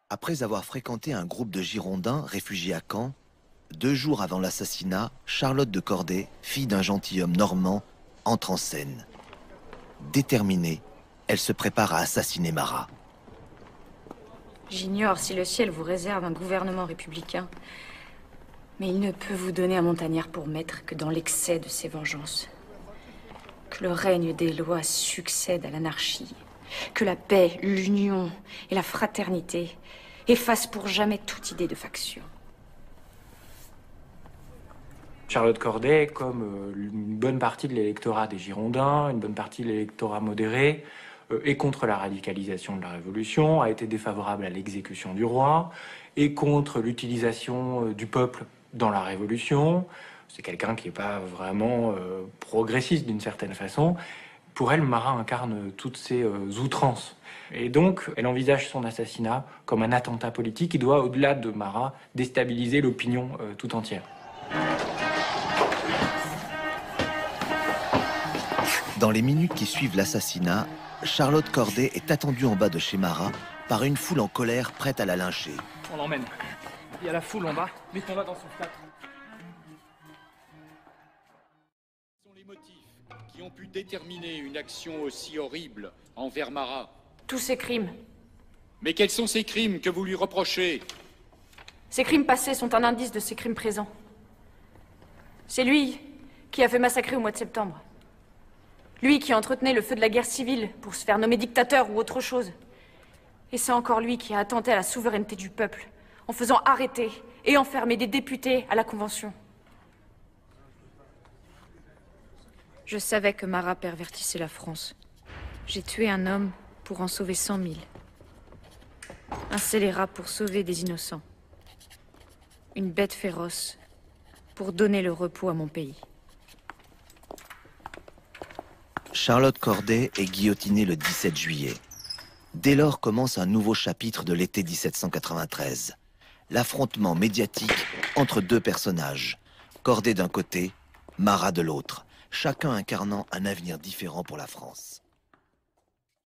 Après avoir fréquenté un groupe de Girondins réfugiés à Caen, 2 jours avant l'assassinat, Charlotte de Corday, fille d'un gentilhomme normand, entre en scène. Déterminée, elle se prépare à assassiner Marat. J'ignore si le ciel vous réserve un gouvernement républicain, mais il ne peut vous donner un montagnard pour maître que dans l'excès de ses vengeances. Que le règne des lois succède à l'anarchie, que la paix, l'union et la fraternité effacent pour jamais toute idée de faction. Charlotte Corday, comme une bonne partie de l'électorat des Girondins, une bonne partie de l'électorat modéré, est contre la radicalisation de la Révolution, a été défavorable à l'exécution du roi, et contre l'utilisation du peuple dans la Révolution. C'est quelqu'un qui n'est pas vraiment progressiste d'une certaine façon. Pour elle, Marat incarne toutes ces outrances. Et donc, elle envisage son assassinat comme un attentat politique qui doit, au-delà de Marat, déstabiliser l'opinion tout entière. Dans les minutes qui suivent l'assassinat, Charlotte Corday est attendue en bas de chez Marat par une foule en colère prête à la lyncher. On l'emmène. Il y a la foule en bas. Mettons-la dans son flat. Quels sont les motifs qui ont pu déterminer une action aussi horrible envers Marat? Tous ces crimes. Mais quels sont ces crimes que vous lui reprochez? Ces crimes passés sont un indice de ces crimes présents. C'est lui qui a fait massacrer au mois de septembre. Lui qui entretenait le feu de la guerre civile pour se faire nommer dictateur ou autre chose. Et c'est encore lui qui a attenté à la souveraineté du peuple, en faisant arrêter et enfermer des députés à la Convention. Je savais que Marat pervertissait la France. J'ai tué un homme pour en sauver 100 000. Un scélérat pour sauver des innocents. Une bête féroce pour donner le repos à mon pays. Charlotte Corday est guillotinée le 17 juillet. Dès lors commence un nouveau chapitre de l'été 1793. L'affrontement médiatique entre 2 personnages. Corday d'un côté, Marat de l'autre. Chacun incarnant un avenir différent pour la France.